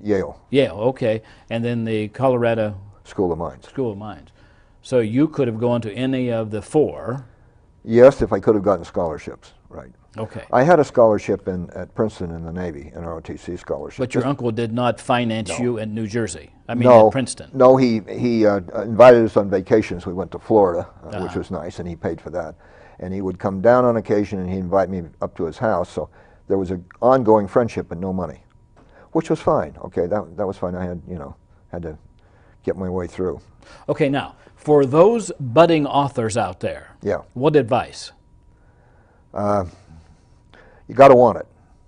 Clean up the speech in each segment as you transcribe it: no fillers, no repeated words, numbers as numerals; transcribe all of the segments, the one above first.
Yale. Yale, okay. And then the Colorado School of Mines. School of Mines. So you could have gone to any of the four. Yes, if I could have gotten scholarships, right. Okay. I had a scholarship at Princeton in the Navy, an ROTC scholarship. But your uncle did not finance you in New Jersey. I mean, No, at Princeton. no, he invited us on vacations. We went to Florida, which was nice, and he paid for that. And he would come down on occasion, and he'd invite me up to his house. So there was an ongoing friendship, but no money, which was fine. Okay, that was fine. I had to get my way through. Okay, now for those budding authors out there, Yeah. what advice? You got to want it.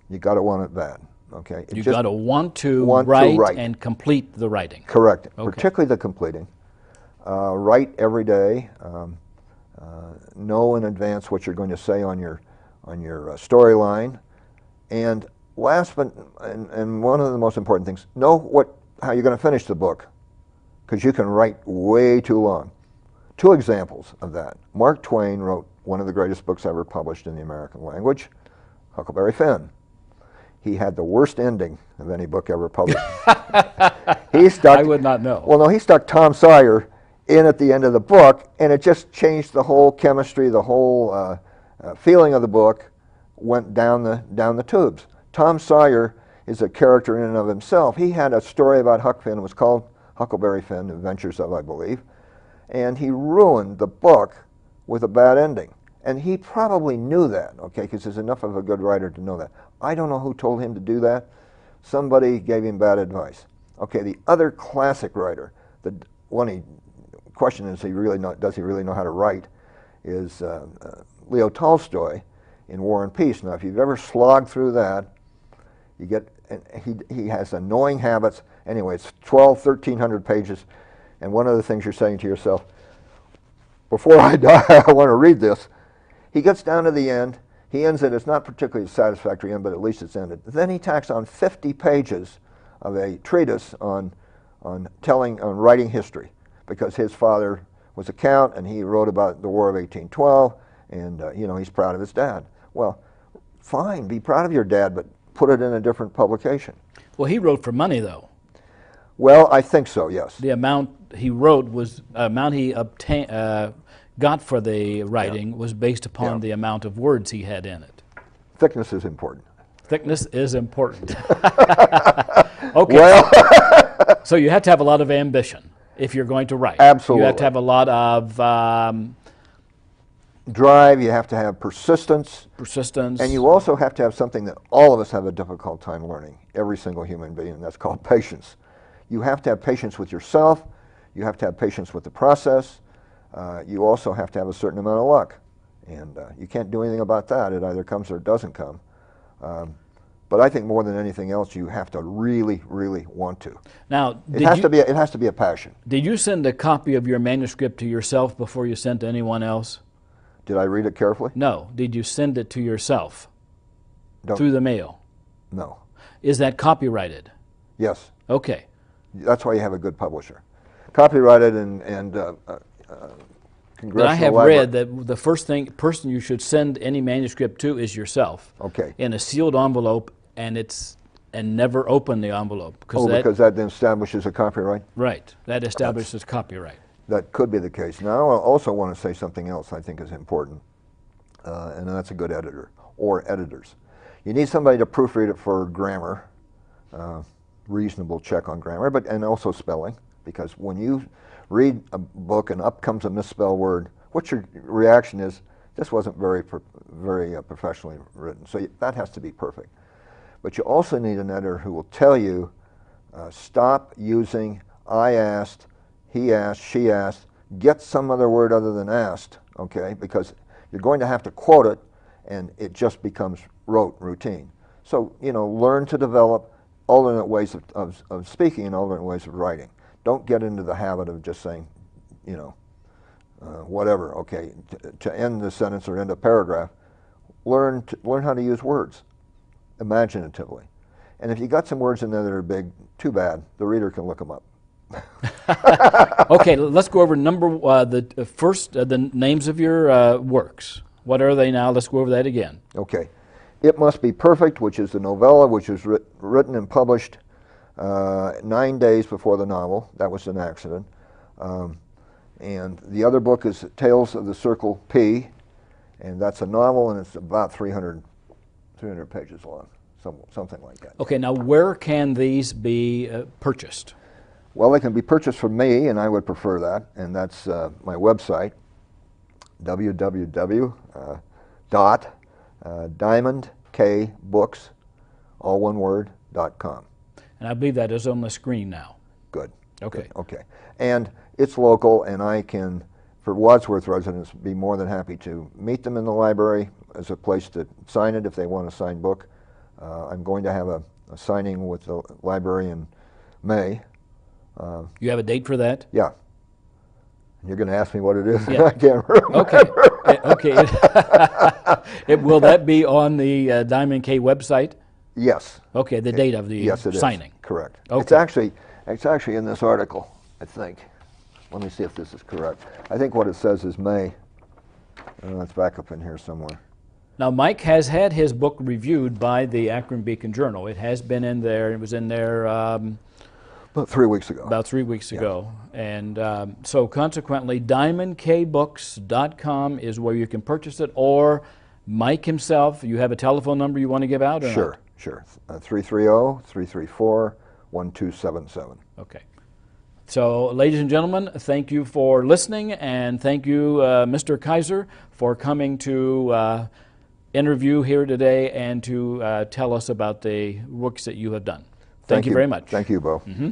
You got to want it bad. Okay. You got to want to write and complete the writing. Correct. Okay. Particularly the completing. Write every day. Know in advance what you're going to say on your storyline, and last but and one of the most important things: know how you're going to finish the book, because you can write way too long. Two examples of that: Mark Twain wrote one of the greatest books ever published in the American language, Huckleberry Finn. He had the worst ending of any book ever published. I would not know. Well, no, he stuck Tom Sawyer in at the end of the book, and it just changed the whole chemistry, the whole feeling of the book went down the tubes. Tom Sawyer is a character in and of himself. He had a story about Huck Finn. It was called Huckleberry Finn, Adventures of, I believe, and he ruined the book with a bad ending. And he probably knew that, okay, because he's enough of a good writer to know that. I don't know who told him to do that. Somebody gave him bad advice. Okay, the other classic writer, the one question is, does he really know how to write, is Leo Tolstoy in War and Peace. Now, if you've ever slogged through that, you get, he has annoying habits. Anyway, it's 1,300 pages, and one of the things you're saying to yourself, before I die, I want to read this. He gets down to the end. He ends it. It's not particularly a satisfactory end, but at least it's ended. Then he tacks on 50 pages of a treatise on writing history, because his father was a count, and he wrote about the War of 1812, and he's proud of his dad. Well, fine, be proud of your dad, but put it in a different publication. Well, he wrote for money, though. Well, I think so, yes. The amount he wrote was amount he got for the writing was based upon the amount of words he had in it. Thickness is important. Thickness is important. Okay. Well, so you have to have a lot of ambition if you're going to write. Absolutely. You have to have a lot of drive. You have to have persistence. Persistence. And you also have to have something that all of us have a difficult time learning, every single human being, and that's called patience. You have to have patience with yourself. You have to have patience with the process. You also have to have a certain amount of luck. And you can't do anything about that. It either comes or it doesn't come. But I think more than anything else, you have to really, really want to. Now, it has to be a passion. Did you send a copy of your manuscript to yourself before you sent to anyone else? Did I read it carefully? No. Did you send it to yourself through the mail? No. Is that copyrighted? Yes. Okay. That's why you have a good publisher. Copyrighted and congressional. But I have read that the first person you should send any manuscript to is yourself. Okay. In a sealed envelope, and never open the envelope. Because that then establishes a copyright? Right. That establishes copyright. That could be the case. Now, I also want to say something else I think is important, and that's a good editor or editors. You need somebody to proofread it for grammar, reasonable check on grammar, and also spelling, because when you read a book and up comes a misspelled word, what your reaction is, this wasn't very professionally written. So that has to be perfect. But you also need an editor who will tell you, stop using I asked, he asked, she asked, get some other word other than asked, okay? Because you're going to have to quote it, and it just becomes routine. So, learn to develop alternate ways of speaking and alternate ways of writing. Don't get into the habit of just saying, whatever, okay, to end the sentence or end a paragraph. Learn how to use words imaginatively. And if you got some words in there that are big, too bad. The reader can look them up. Okay, let's go over the names of your works. What are they now? Let's go over that again. Okay. It Must Be Perfect, which is the novella, which was written and published 9 days before the novel. That was an accident. And the other book is Tales of the Circle P, and that's a novel, and it's about 300 pages long, something like that. Okay, now where can these be purchased? Well, they can be purchased from me, and I would prefer that, and that's my website, www.diamondkbooks, all one word, .com. And I believe that is on the screen now. Good. Okay. Good. Okay. And it's local, and I can, for Wadsworth residents, be more than happy to meet them in the library as a place to sign it if they want a signed book. I'm going to have a signing with the library in May. You have a date for that? Yeah. You're going to ask me what it is? Yeah. I can't remember. Okay. Okay. Will that be on the Diamond K website? Yes. Okay, the date of the yes, it signing. Is. Correct. Okay. It's actually in this article, I think. Let me see if this is correct. I think what it says is May. It's back up in here somewhere. Now, Mike has had his book reviewed by the Akron Beacon Journal. It has been in there. It was in there about 3 weeks ago. About 3 weeks ago. And so consequently, diamondkbooks.com is where you can purchase it, or Mike himself. You have a telephone number you want to give out? Or sure, not? Sure. 330-334-1277. Okay. So, ladies and gentlemen, thank you for listening, and thank you, Mr. Kaiser, for coming to interview here today and to tell us about the works that you have done. Thank you very much. Thank you, Bo. Mm-hmm.